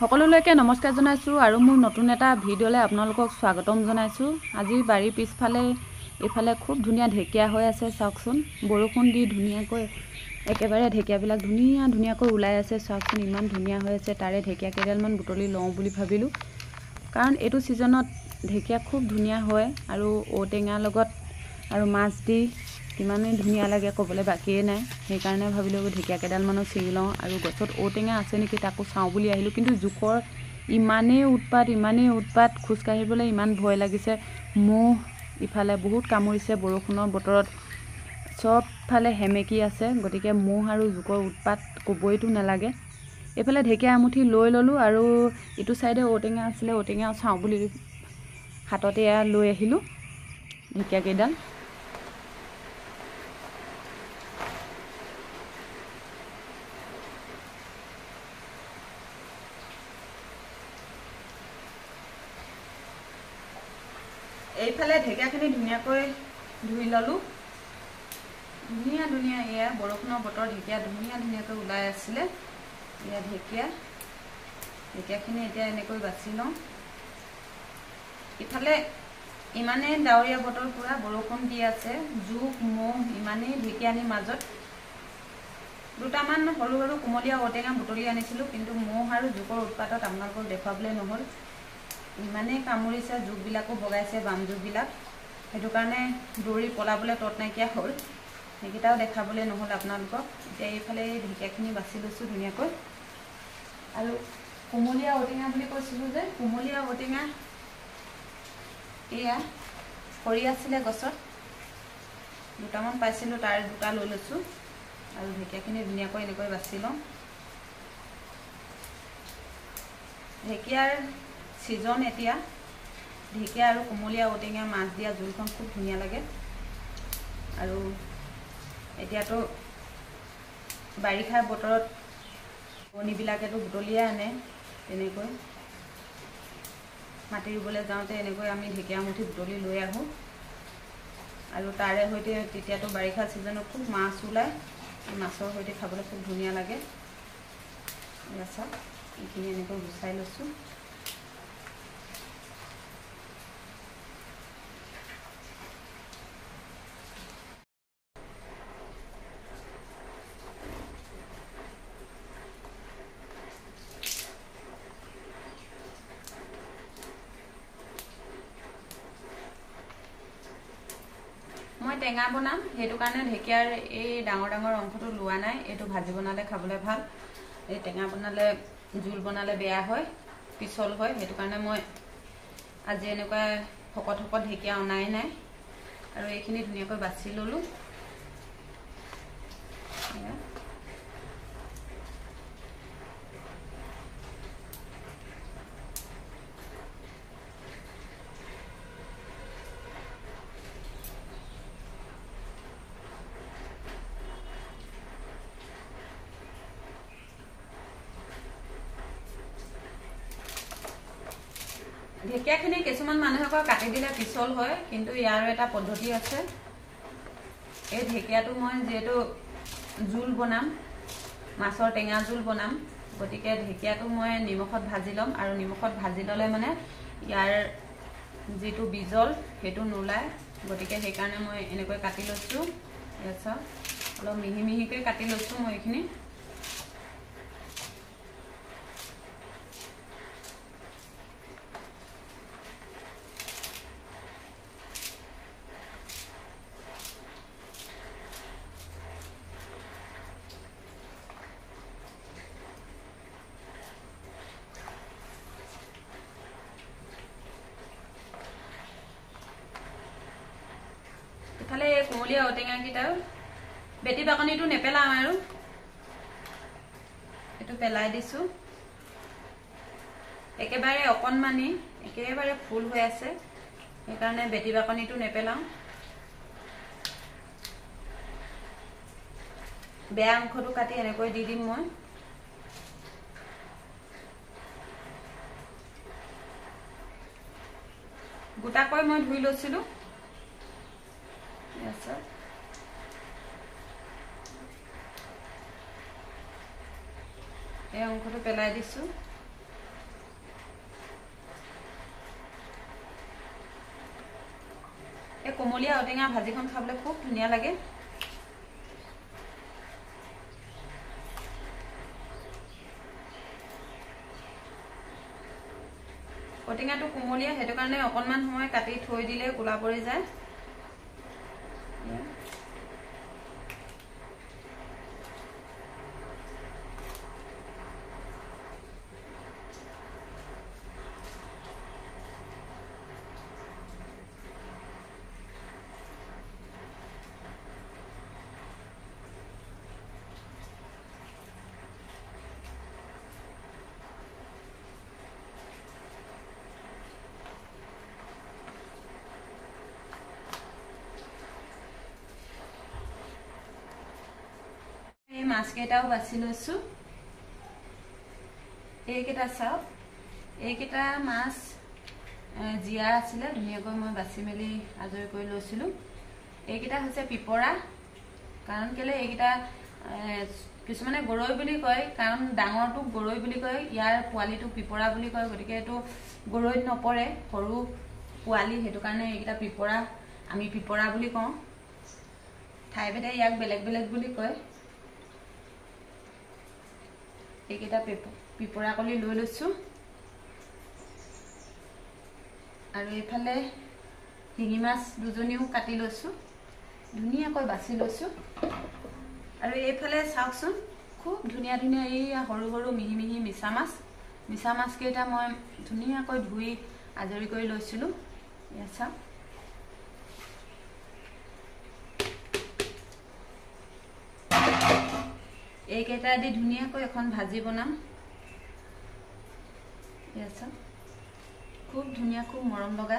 সকলোলৈকে নমস্কাৰ জনাইছোঁ আৰু মোৰ নতুন এটা ভিডিঅ'লৈ আপোনালোকক স্বাগতম জনাইছোঁ। আজি বাৰীৰ পিছফালে এইফালে খুব ধুনীয়া ঢেকীয়া হৈ আছে, চাওকচোন। বৰষুণ দি ধুনীয়াকৈ একেবাৰে ঢেকীয়াবিলাক ধুনীয়াকৈ ওলাই আছে, চাওকচোন ইমান ধুনীয়া হৈ আছে। তাৰে ঢেকীয়া কেইডালমান বুটলি লওঁ বুলি ভাবিলোঁ, কাৰণ এইটো ছিজনত ঢেকীয়া খুব ধুনীয়া হয় আৰু ঔটেঙাৰ লগত আৰু মাছ দি কিমানেই ধুনীয়া লাগে ক'বলৈ বাকীয়ে নাই। সেইকাৰণে ভাবিলোঁ ঢেকীয়া কেইডালমানো ছিঙি লওঁ আৰু গছত ঔটেঙা আছে নেকি তাকো চাওঁ বুলি আহিলোঁ, কিন্তু জোকৰ ইমানেই উৎপাত খোজকাঢ়িবলৈ ইমান ভয় লাগিছে। মহ ইফালে বহুত কামুৰিছে, বৰষুণৰ বতৰত চবফালে সেমেকি আছে, গতিকে মহ আৰু জোকৰ উৎপাত ক'বইতো নালাগে। এইফালে ঢেকীয়া এমুঠি লৈ ল'লোঁ আৰু ইটো চাইডে ঔটেঙা আছিলে, ঔটেঙা চাওঁ বুলি হাততে লৈ আহিলোঁ ঢেকীয়া কেইডাল। এইফালে ঢেকীয়াখিনি ধুনীয়াকৈ ধুই ল'লোঁ। ধুনীয়া এয়া বৰষুণৰ বতৰ ঢেকীয়া ধুনীয়াকৈ ওলাই আছিলে। এয়া ঢেকীয়াখিনি এতিয়া এনেকৈ বাছি লওঁ। ইফালে ইমানেই ডাৱৰীয়া বতৰ, পুৰা বৰষুণ দি আছে, জোক মহ ইমানেই। ঢেকীয়ানিৰ মাজত দুটামান সৰু কোমলীয়া ঔটেঙা বুটলি আনিছিলোঁ, কিন্তু মহ আৰু জোকৰ উৎপাতত আপোনালোকক দেখুৱাবলৈ নহ'ল। ইমানেই কামুৰিছে, জোকবিলাকো বগাইছে, বাম জোকবিলাক। সেইটো কাৰণে দৌৰি পলাবলৈ তত নাইকিয়া হ'ল, সেইকেইটাও দেখাবলৈ নহ'ল আপোনালোকক। এতিয়া এইফালে ঢেকীয়াখিনি বাছি লৈছোঁ ধুনীয়াকৈ। আৰু কোমলীয়া ঔটেঙা বুলি কৈছিলোঁ যে, কোমলীয়া ঔটেঙা এয়া সৰি আছিলে গছত, দুটামান পাইছিলোঁ, তাৰ দুটা লৈ লৈছোঁ আৰু ঢেকীয়াখিনি ধুনীয়াকৈ এনেকৈ বাছি লওঁ। ঢেকীয়াৰ ছিজন এতিয়া। ঢেকীয়া আৰু কোমলীয়া ঔটেঙা মাছ দিয়া জোলখন খুব ধুনীয়া লাগে। আৰু এতিয়াতো বাৰিষা বতৰত কণীবিলাকেতো বুটলিয়ে আনে, তেনেকৈ মাটি ৰুবলৈ যাওঁতে এনেকৈ আমি ঢেকীয়া মুঠি বুটলি লৈ আহোঁ। আৰু তাৰে সৈতে তেতিয়াতো বাৰিষা ছিজনত খুব মাছ ওলায়, মাছৰ সৈতে খাবলৈ খুব ধুনীয়া লাগে। এয়া চাওক, এইখিনি এনেকৈ গুচাই লৈছোঁ। মই টেঙা বনাম, সেইটো কাৰণে ঢেকীয়াৰ এই ডাঙৰ অংশটো লোৱা নাই। এইটো ভাজি বনালে খাবলৈ ভাল, এই টেঙা বনালে জোল বনালে বেয়া হয়, পিছল হয়। সেইটো কাৰণে মই আজি এনেকুৱা শকত ঢেকীয়া অনাই নাই। আৰু এইখিনি ধুনীয়াকৈ বাছি ল'লোঁ। ঢেকীয়াখিনি কিছুমান মানুহে কয় কাটি দিলে পিছল হয়, কিন্তু ইয়াৰো এটা পদ্ধতি আছে। এই ঢেকীয়াটো মই যিহেতু জোল বনাম, মাছৰ টেঙা জোল বনাম, গতিকে ঢেকীয়াটো মই নিমখত ভাজি ল'ম। আৰু নিমখত ভাজি ল'লে মানে ইয়াৰ যিটো বিজল সেইটো নোলায়, গতিকে সেইকাৰণে মই এনেকৈ কাটি লৈছোঁ। ইয়াত চাওক, অলপ মিহিকৈ কাটি লৈছোঁ মই এইখিনি। ইফালে এই কোমলীয়া ঔটেঙাকেইটাও বেটি বাকনিটো নেপেলাওঁ আৰু এইটো পেলাই দিছোঁ। একেবাৰে অকণমানি, একেবাৰে ফুল হৈ আছে, সেইকাৰণে বেটি বাকনিটো নেপেলাওঁ। বেয়া অংশটো কাটি এনেকৈ দি দিম মই। গোটাকৈ মই ধুই লৈছিলোঁ। এই অংশটো পেলাই দিছোঁ। এই কোমলীয়া ঔটেঙা ভাজিখন খাবলৈ খুব ধুনীয়া লাগে। ঔটেঙাটো কোমলীয়া, সেইটো কাৰণে অকণমান সময় কাটি থৈ দিলে কোলা পৰি যায়। মাছ কেইটাও বাছি লৈছো। এইকেইটা চাওক, এইকেইটা মাছ জীয়া আছিলে, ধুনীয়াকৈ মই বাছি মেলি আজৰি কৰি লৈছিলোঁ। এইকেইটা হৈছে পিপৰা। কাৰণ কেলে এইকেইটা কিছুমানে গৰৈ বুলি কয়, কাৰণ ডাঙৰটোক গৰৈ বুলি কয়, ইয়াৰ পোৱালিটোক পিপৰা বুলি কয়। গতিকে এইটো গৰৈত নপৰে, সৰু পোৱালি, সেইটো কাৰণে এইকেইটা পিপৰা, আমি পিপৰা বুলি কওঁ। ঠাইভেদে ইয়াক বেলেগ বেলেগ বুলি কয়। এইকেইটা পিপৰা কলি লৈ লৈছোঁ। আৰু এইফালে শিঙি মাছ দুজনীও কাটি লৈছোঁ, ধুনীয়াকৈ বাছি লৈছোঁ। আৰু এইফালে চাওকচোন, খুব ধুনীয়া ধুনীয়া এই সৰু সৰু মিহি মিহি মিছা মাছকেইটা মই ধুনীয়াকৈ ধুই আজৰি কৰি লৈছিলোঁ। এয়া চাওক, এইকেইটা দি ধুনীয়াকৈ এখন ভাজি বনাম। এয়া চাওক, খুব ধুনীয়া, খুব মৰম লগা।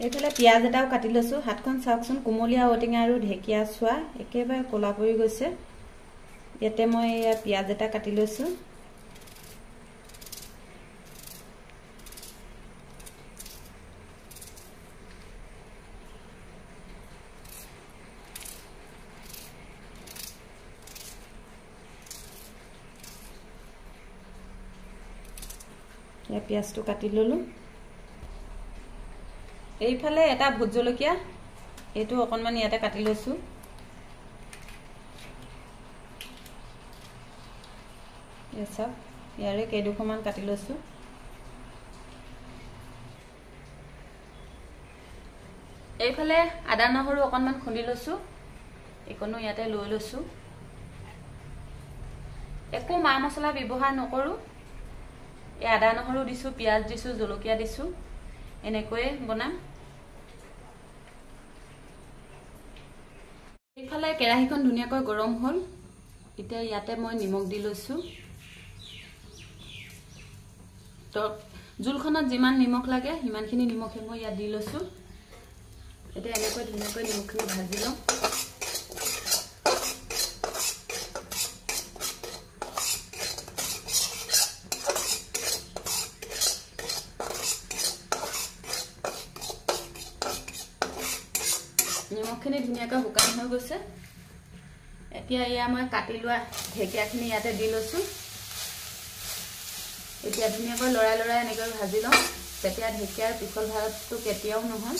এইফালে পিঁয়াজ এটাও কাটি লৈছোঁ। হাতখন চাওকচোন, কোমলীয়া ঔটেঙা আৰু ঢেকীয়া চোৱা একেবাৰে ক'লা পৰি গৈছে। ইয়াতে মই এয়া পিঁয়াজ এটা কাটি লৈছোঁ। এয়া পিঁয়াজটো কাটি ল'লোঁ। এইফালে এটা ভোট জলকীয়া, এইটো অকণমান ইয়াতে কাটি লৈছোঁ। চাওক, ইয়াৰে কেইডোখৰমান কাটি লৈছোঁ। এইফালে আদা নহৰু অকণমান খুন্দি লৈছোঁ, এইকণো ইয়াতে লৈ লৈছোঁ। একো মা মছলা ব্যৱহাৰ নকৰোঁ। এই আদা নহৰু দিছোঁ, পিঁয়াজ দিছোঁ, জলকীয়া দিছোঁ, এনেকৈয়ে বনাম। এইফালে কেৰাহীখন ধুনীয়াকৈ গৰম হ'ল। এতিয়া ইয়াতে মই নিমখ দি লৈছোঁ। তো জোলখনত যিমান নিমখ লাগে সিমানখিনি নিমখে মই ইয়াত দি লৈছোঁ। এতিয়া এনেকৈ ধুনীয়াকৈ নিমখখিনি ভাজি লওঁ। নিমখখিনি ধুনীয়াকৈ শুকান হৈ গৈছে। এতিয়া এয়া মই কাটি লোৱা ঢেকীয়াখিনি ইয়াতে দি লৈছোঁ। এতিয়া ধুনীয়াকৈ লৰাই লৰাই এনেকৈ ভাজি লওঁ, তেতিয়া ঢেকীয়াৰ পিছল ভাতটো কেতিয়াও নহয়।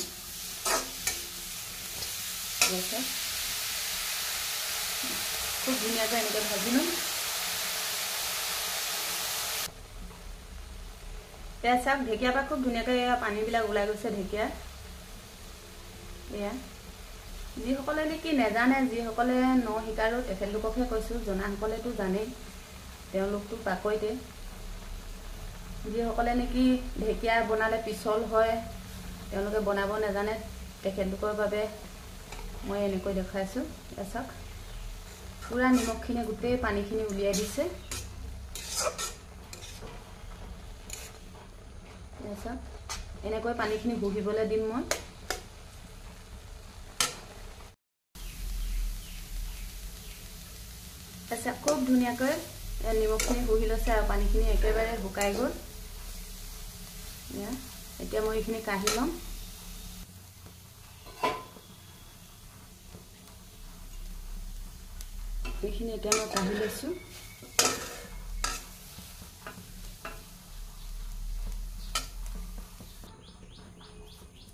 খুব ধুনীয়াকৈ এনেকৈ ভাজি লওঁ। এয়া চাওক, ঢেকীয়াৰ পৰা খুব ধুনীয়াকৈ এয়া পানীবিলাক ওলাই গৈছে ঢেকীয়াৰ। এয়া যিসকলে নেকি নেজানে, যিসকলে ন শিকাৰো তেখেতলোককহে কৈছোঁ, জনাসকলেতো জানেই, তেওঁলোকতো পাকৈতে। যিসকলে নেকি ঢেকীয়া বনালে পিছল হয়, তেওঁলোকে বনাব নাজানে, তেখেতলোকৰ বাবে মই এনেকৈ দেখাইছোঁ। এয়া চাওক, পুৰা নিমখখিনি গোটেই পানীখিনি উলিয়াই দিছে। এয়া চাওক, এনেকৈ পানীখিনি বহিবলৈ দিম মই। আচ্ছা, খুব ধুনীয়াকৈ নিমখখিনি বহি লৈছে আৰু পানীখিনি একেবাৰে শুকাই গ'ল। এতিয়া মই এইখিনি কাঢ়ি ল'ম। এইখিনি এতিয়া মই কাঢ়ি লৈছোঁ।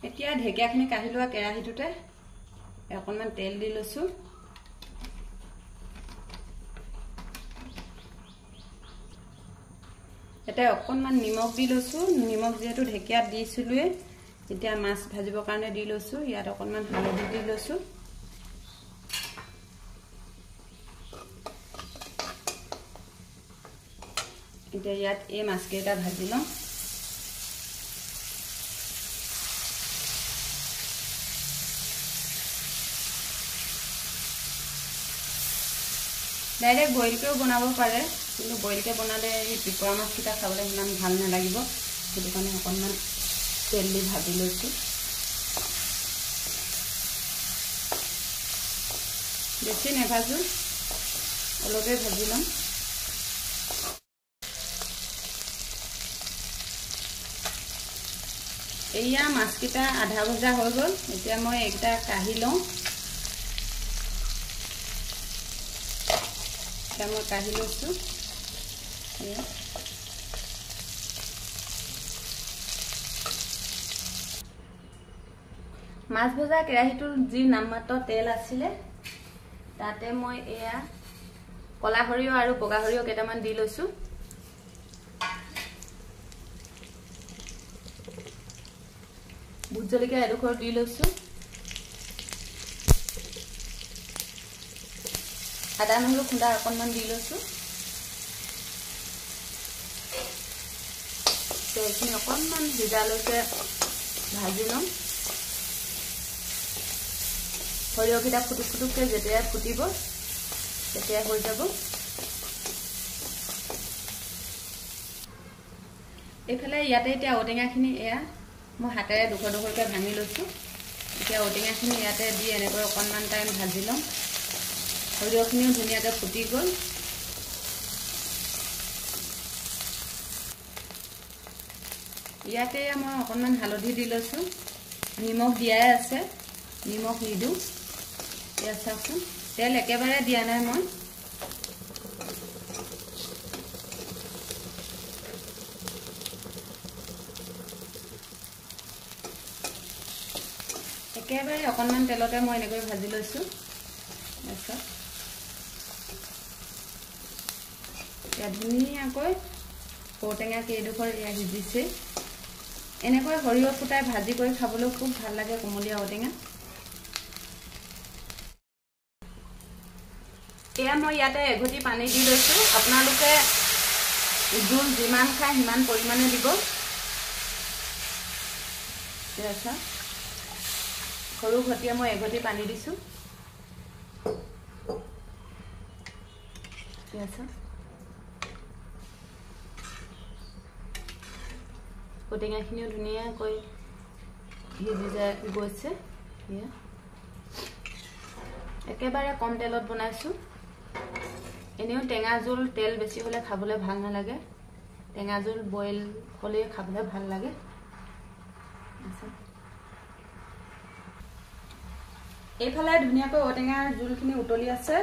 এতিয়া ঢেকীয়াখিনি কাঢ়ি লোৱা কেৰাহীটোতে অকণমান তেল দি লৈছোঁ। এটা অকণমান নিমখ দি লৈছোঁ। নিমখ যিহেতু ঢেকীয়াত দিছিলোঁৱে, এতিয়া মাছ ভাজিবৰ কাৰণে দি লৈছোঁ। ইয়াত অকণমান হালধি দি লৈছোঁ। এতিয়া ইয়াত এই মাছকেইটা ভাজি লওঁ। ডাইৰেক্ট বইলকৈও বনাব পাৰে, কিন্তু বইলকৈ বনালে এই পিপৰা মাছকেইটা খাবলৈ সিমান ভাল নালাগিব। সেইটো কাৰণে অকণমান তেল দি ভাজি লৈছোঁ। বেছি নেভাজোঁ, অলপেই ভাজি ল'ম। এয়া মাছকেইটা আধা ভজা হৈ গ'ল। এতিয়া মই এইকেইটা কাঢ়ি লওঁ। এতিয়া মই কাঢ়ি লৈছোঁ। মাছ ভজা কেৰাহীটোৰ যি নামমাত্ৰ তেল আছিলে, তাতে মই এয়া কলা সৰিয়হ আৰু বগা সৰিয়হ কেইটামান দি লৈছোঁ। ভোট জলকীয়া এডোখৰ দি লৈছোঁ। আদা নহৰু খুন্দা অকণমান দি লৈছোঁ। এইখিনি অকণমান সিজালৈকে ভাজি ল'ম। সৰিয়হকেইটা ফুটুক ফুটুককৈ যেতিয়াই ফুটিব তেতিয়াই হৈ যাব। এইফালে ইয়াতে এতিয়া ঔটেঙাখিনি এয়া মই হাতেৰে দুখৰ দুখৰকৈ ভাঙি লৈছোঁ। এতিয়া ঔটেঙাখিনি ইয়াতে দি এনেকৈ অকণমান টাইম ভাজি ল'ম। সৰিয়হখিনিও ধুনীয়াকৈ ফুটি গ'ল। ইয়াতে মই অকণমান হালধি দি লৈছোঁ। নিমখ দিয়াই আছে, নিমখ নিদিওঁ। এয়া চাওকচোন, তেল একেবাৰে দিয়া নাই মই। একেবাৰে অকণমান তেলতে মই এনেকৈ ভাজি লৈছোঁ। তাৰপিছত এতিয়া ধুনীয়াকৈ ঔটেঙা কেইডোখৰ এয়া সিজিছে। এনেকৈ সৰিয়হ ফুটাই ভাজি কৰি খাবলৈ খুব ভাল লাগে কোমলীয়া ঔটেঙা। এয়া মই ইয়াতে এঘটি পানী দি লৈছোঁ। আপোনালোকে জোল যিমান খায় সিমান পৰিমাণে দিব। সৰু ঘটিয়ে মই এঘটি পানী দিছোঁ। ঔটেঙাখিনিও ধুনীয়াকৈ সিজি গৈছে। একেবাৰে কম তেলত বনাইছোঁ। এনেও টেঙা জোল তেল বেছি হ'লে খাবলৈ ভাল নালাগে। টেঙা জোল বইল হ'লে খাবলৈ ভাল লাগে। এইফালে ধুনীয়াকৈ ঔটেঙাৰ জোলখিনি উতলি আছে।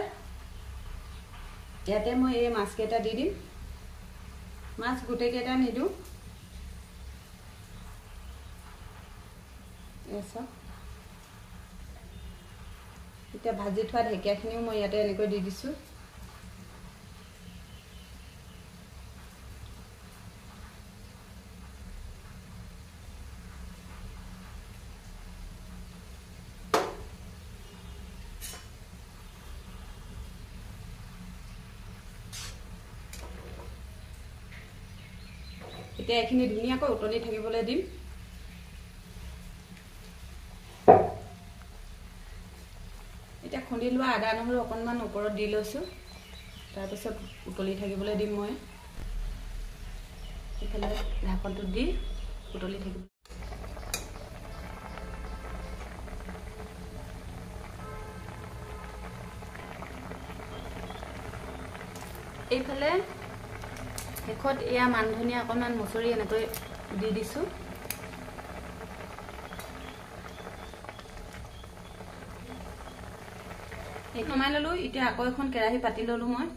ইয়াতে মই এই মাছকেইটা দি দিম। মাছ গোটেইকেইটা নিদিওঁ। এতিয়া ভাজি থোৱা ঢেকীয়াখিনিও মই ইয়াতে এনেকৈ দি দিছোঁ। এতিয়া এইখিনি ধুনীয়াকৈ উতলি থাকিবলৈ দিম। এতিয়া খুন্দি লোৱা আদা নহৰু অকণমান ওপৰত দি লৈছোঁ। তাৰপিছত উতলি থাকিবলৈ দিম মই। এইফালে ঢাকনটো দি উতলি থাকিব। এইফালে শেষত এয়া মান ধনিয়া অকণমান মচৰি এনেকৈ দি দিছোঁ। নমাই ললো এতিয়া আকৌ এখন কেৰাহী পাতি ললো মই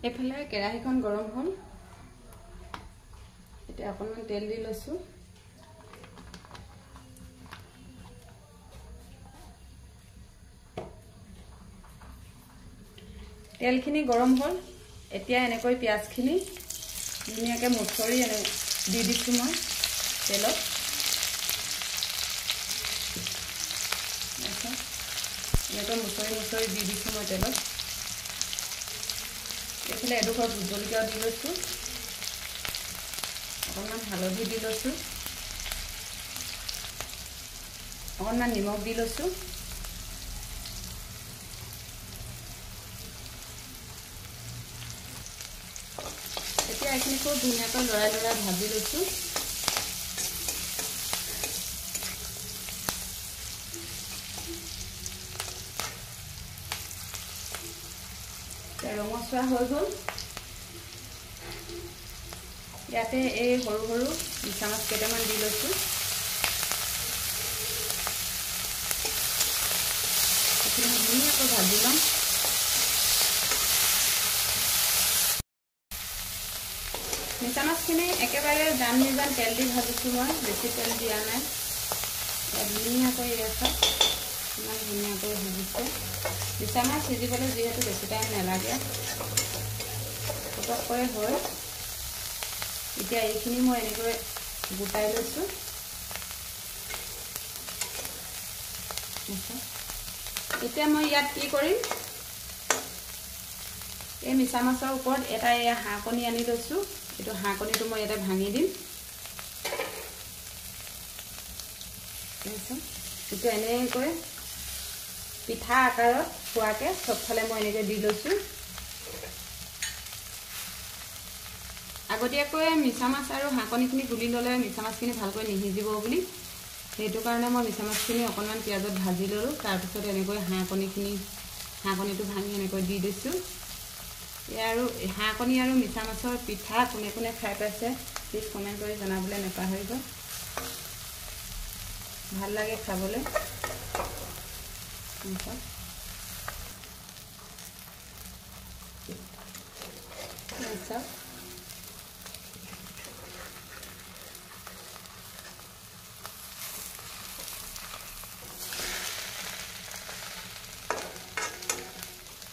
এফালে কেৰাহীখন গৰম হ'ল এতিয়া অকণমান তেল দি লৈছো তেলখিনি গৰম হ'ল এতিয়া এনেকৈ পিয়াজখিনি ধুনীয়াকৈ মুছৰি দি দিছো মই তেলত এনেকৈ মুছৰি দি দিছো মই তেলত এইফালে এডোখৰ ভোট জলকীয়াও দি লৈছো অকণমান হালধি দি লৈছো অকণমান নিমখ দি লৈছো এতিয়া এইখিনি খুব ধুনীয়াকৈ লৰাই ভাজি লৈছো ৰঙচুৱা হৈ গ'ল ইয়াতে এই সৰু সৰু মিছা মাছ কেইটামান দি লৈছো এইখিনি ধুনীয়াকৈ ভাজি ল'ম মিছা মাছখিনি একেবাৰে জান নিজান তেল দি ভাজিছো মই বেছি তেল দিয়া নাই ধুনীয়াকৈ চাওক ইমান ধুনীয়াকৈ ভাজিছে মিছা মাছ সিজিবলৈ যিহেতু বেছি টাইম নালাগে পটককৈ হয় এতিয়া এইখিনি মই এনেকৈ গোটাই লৈছো এতিয়া মই ইয়াত কি কৰিম এই মিছা মাছৰ ওপৰত এটা হাঁহ কণী আনি লৈছো এইটো হাঁহ কণীটো মই ইয়াতে ভাঙি দিম এইটো এনেকৈ পিঠা আকাৰত খোৱাকে সবফালে মই এনেকৈ দি লৈছো আগতীয়াকৈ মিছা মাছ আৰু হাঁহ কণীখিনি গুলি ল'লে মিছা মাছখিনি ভালকৈ নিসিজিব বুলি সেইটো কাৰণে মই মিছা মাছখিনি অকণমান পিঁয়াজত ভাজি ল'লোঁ তাৰপিছত এনেকৈ হাঁহ কণীটো ভাঙি এনেকৈ দি দিছোঁ আৰু হাঁহ কণী আৰু মিছা মাছৰ পিঠা কোনে কোনে খাই পাইছে প্লিজ কমেণ্ট কৰি জনাবলৈ নাপাহৰিব ভাল লাগে খাবলৈ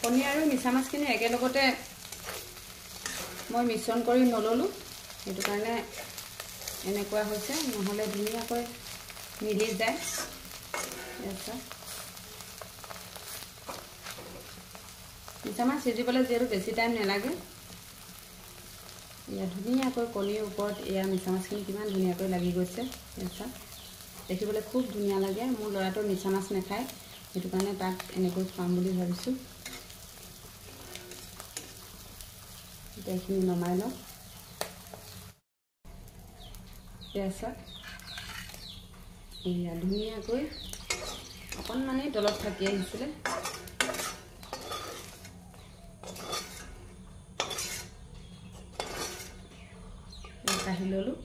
কণী আৰু মিছা মাছখিনি একেলগতে মই মিশ্ৰণ কৰি নললো সেইটো কাৰণে এনেকুৱা হৈছে নহলে ধুনীয়াকৈ মিলি যায় মিছা মাছ সিজিবলৈ যিহেতু বেছি টাইম নালাগে ইয়া ধুনীয়াকৈ কণীৰ ওপৰত এয়া মিছা মাছখিনি কিমান ধুনীয়াকৈ লাগি গৈছে দেখিবলৈ খুব ধুনীয়া লাগে মোৰ ল'ৰাটো মিছা মাছ নাখায় সেইটো কাৰণে তাক এনেকৈ খুৱাম বুলি ভাবিছোঁ এইখিনি নমাই লওঁ এয়া ধুনীয়াকৈ অকণমানেই তলত থাকি আহিছিলে কাঢ়ি ল'লোঁ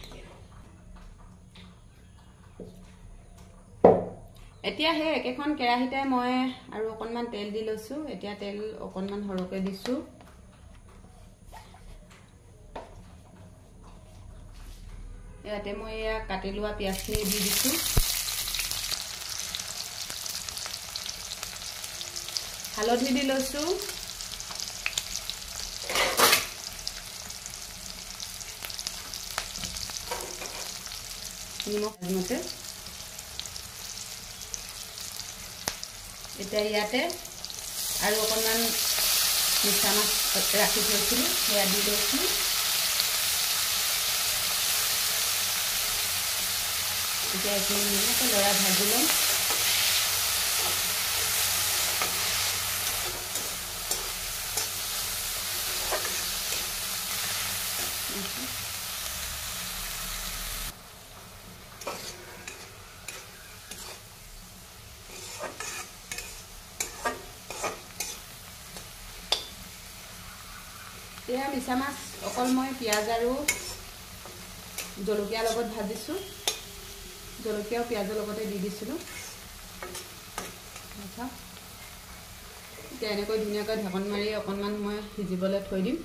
এতিয়া সেই একেখন কেৰাহীতে মই আৰু অকণমান তেল দি লৈছোঁ এতিয়া তেল অকণমান সৰহকৈ দিছোঁ ইয়াতে মই এয়া কাটি লোৱা পিঁয়াজখিনি দি দিছোঁ হালধি দি লৈছোঁ নিমখ মতে এতিয়া ইয়াতে আৰু অকণমান মিছা মাছ ৰাখি থৈছিলোঁ সেয়া দি লৈছোঁ এতিয়া এইখিনি ধুনীয়াকৈ লৰাই ভাজি ল'ম এয়া মিছা মাছ অকল মই পিঁয়াজ আৰু জলকীয়াৰ লগত ভাজিছোঁ জলকীয়া আৰু পিঁয়াজৰ লগতে দি দিছিলোঁ। এতিয়া এনেকৈ ধুনীয়াকৈ ঢাকন মাৰি অকণমান সময় সিজিবলৈ থৈ দিম।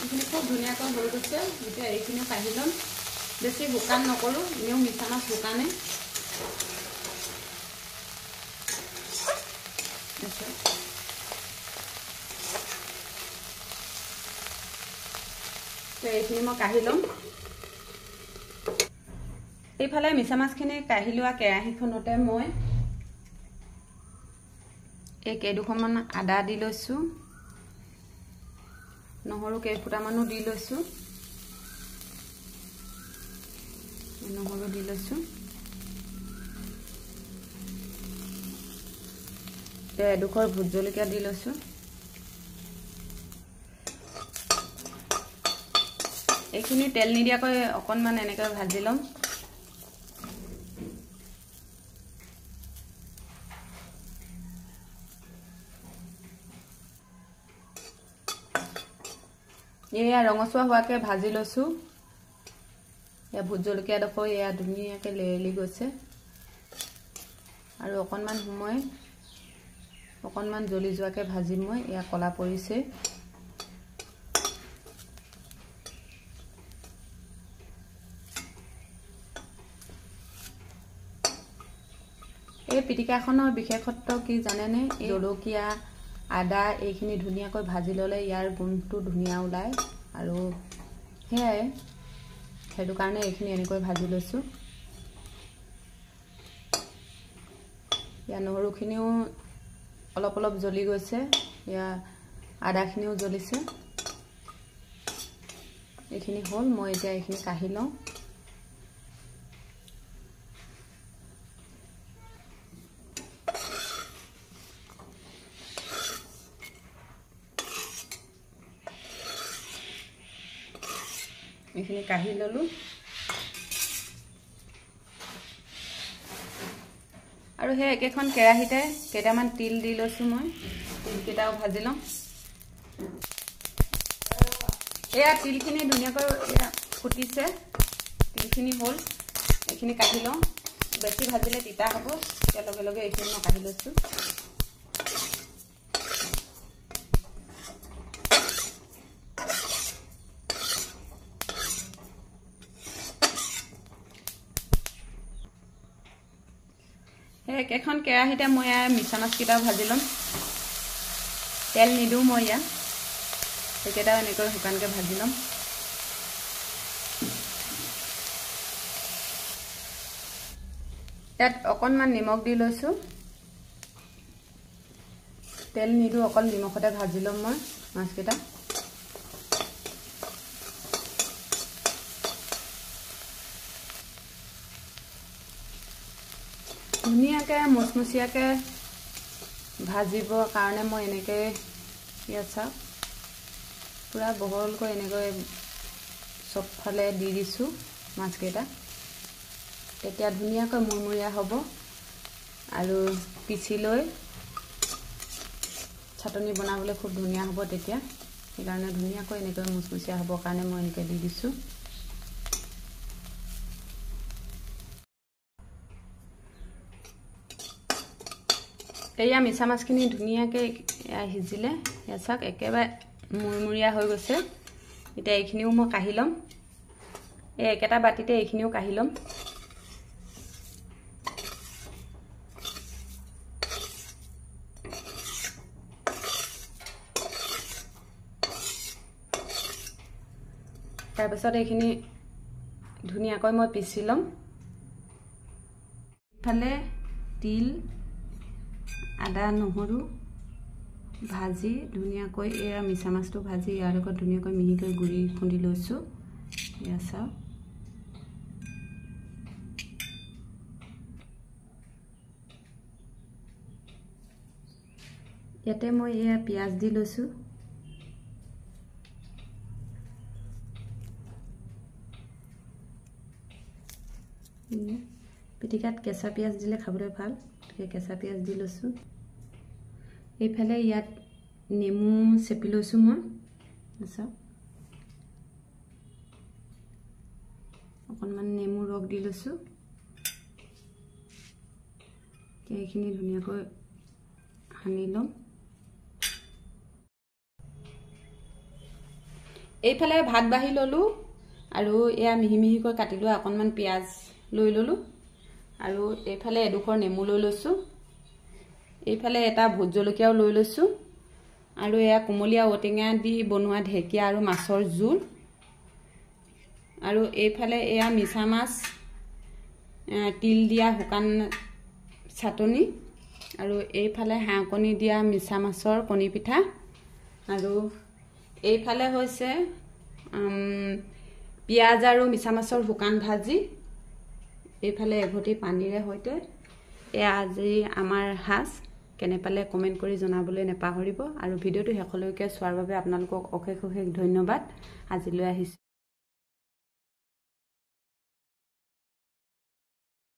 এইখিনি খুব ধুনীয়াকৈ হৈ গৈছে। এতিয়া এইখিনিও কাঢ়ি ল'ম। বেছি শুকান নকৰোঁ, এনেও মিছা মাছ শুকানে। এইখিনি মই কাঢ়ি ল'ম। এইফালে মিছা মাছখিনি কাঢ়ি লোৱা কেৰাহীখনতে মই এই কেইডোখৰমান আদা দি লৈছোঁ, নহৰু কেইফুটামানো দি লৈছোঁ, নহৰু দি লৈছোঁ। এডোখৰ ভোট জলকীয়া দি লৈছোঁ। এইখিনি তেল নিদিয়াকৈ অকণমান এনেকৈ ভাজি ল'ম। এয়া ৰঙচুৱা হোৱাকৈ ভাজি লৈছোঁ। এয়া ভোট জলকীয়াডোখৰ এয়া ধুনীয়াকৈ লেৰেলি গৈছে আৰু অকণমান সময় অকণমান জ্বলি যোৱাকৈ ভাজি মই এয়া কলা পৰিছে। এই পিটিকাখনৰ বিশেষত্ব কি জানেনে? জলকীয়া আদা এইখিনি ধুনীয়াকৈ ভাজি ল'লে ইয়াৰ গোন্ধটো ধুনীয়া ওলায় আৰু সেয়াই সেইটো কাৰণে এইখিনি এনেকৈ ভাজি লৈছোঁ। ইয়াৰ নহৰুখিনিও অলপ অলপ জ্বলি গৈছে, ইয়াৰ আদাখিনিও জ্বলিছে। এইখিনি হ'ল, মই এতিয়া এইখিনি কাঢ়ি লওঁ। এইখিনি কাঢ়ি ল'লোঁ আৰু সেই একেখন কেৰাহীতে কেইটামান তিল দি লৈছোঁ। মই তিলকেইটাও ভাজি লওঁ। এয়া তিলখিনি ধুনীয়াকৈ এয়া ফুটিছে, তিলখিনি হ'ল। এইখিনি কাঢ়ি লওঁ, বেছি ভাজিলে তিতা হ'ব। এতিয়া লগে লগে এইখিনি মই কাঢ়ি লৈছোঁ। একেখন কেৰাহীতে মই মিছা মাছকেইটাও ভাজি ল'ম। তেল নিদিওঁ মই ইয়াত, সেইকেইটাও এনেকৈ শুকানকৈ ভাজি ল'ম। ইয়াত অকণমান নিমখ দি লৈছোঁ। তেল নিদিওঁ, অকল নিমখতে ভাজি ল'ম মই মাছকেইটা। ধুনীয়াকৈ মুচমুচীয়াকৈ ভাজিবৰ কাৰণে মই এনেকৈ ইয়াত চাওক পূৰা বহলকৈ এনেকৈ চবফালে দি দিছোঁ মাছকেইটা। তেতিয়া ধুনীয়াকৈ মুৰমুৰীয়া হ'ব আৰু পিচি লৈ চাটনি বনাবলৈ খুব ধুনীয়া হ'ব তেতিয়া। সেইকাৰণে ধুনীয়াকৈ এনেকৈ মুচমুচীয়া হ'বৰ কাৰণে মই এনেকৈ দি দিছোঁ। এয়া মিছা মাছখিনি ধুনীয়াকৈ সিজিলে, এয়া চাওক একেবাৰে মুৰমুৰীয়া হৈ গৈছে। এতিয়া এইখিনিও মই কাঢ়ি ল'ম। এই একেটা বাতিতে এইখিনিও কাঢ়ি ল'ম। তাৰপিছত এইখিনি ধুনীয়াকৈ মই পিচি ল'ম। ইফালে তিল আদা নহৰু ভাজি ধুনীয়াকৈ এয়া মিছা মাছটো ভাজি ইয়াৰ লগত ধুনীয়াকৈ মিহিকৈ গুড়ি খুন্দি লৈছোঁ। এয়া চাওক ইয়াতে মই এয়া পিঁয়াজ দি লৈছোঁ। পিটিকাত কেঁচা পিঁয়াজ দিলে খাবলৈ ভাল, গতিকে কেঁচা পিঁয়াজ দি লৈছোঁ। এইফালে ইয়াত নেমু চেপি লৈছোঁ মই, চাওক অকণমান নেমু ৰস দি লৈছোঁ। এইখিনি ধুনীয়াকৈ সানি ল'ম। এইফালে ভাত বাঢ়ি ল'লোঁ আৰু এয়া মিহি মিহিকৈ কাটি লোৱা অকণমান পিঁয়াজ লৈ ল'লোঁ আৰু এইফালে এডোখৰ নেমু লৈ লৈছোঁ। এইফালে এটা ভোট জলকীয়াও লৈ লৈছোঁ আৰু এয়া কোমলীয়া ঔটেঙা দি বনোৱা ঢেকীয়া আৰু মাছৰ জোল আৰু এইফালে এয়া মিছা মাছ, তিল দিয়া শুকান চাটনি আৰু এইফালে হাঁহ কণী দিয়া মিছা মাছৰ কণী পিঠা আৰু এইফালে হৈছে পিঁয়াজ আৰু মিছা মাছৰ শুকান ভাজি। এইফালে এঘটি পানীৰে সৈতে। এয়া আজি আমাৰ সাজ। কেনে পালে কমেণ্ট কৰি জনাবলৈ নাপাহৰিব আৰু ভিডিঅ'টো শেষলৈকে চোৱাৰ বাবে আপোনালোকক অশেষ অশেষ ধন্যবাদ। আজিলৈ আহিছোঁ।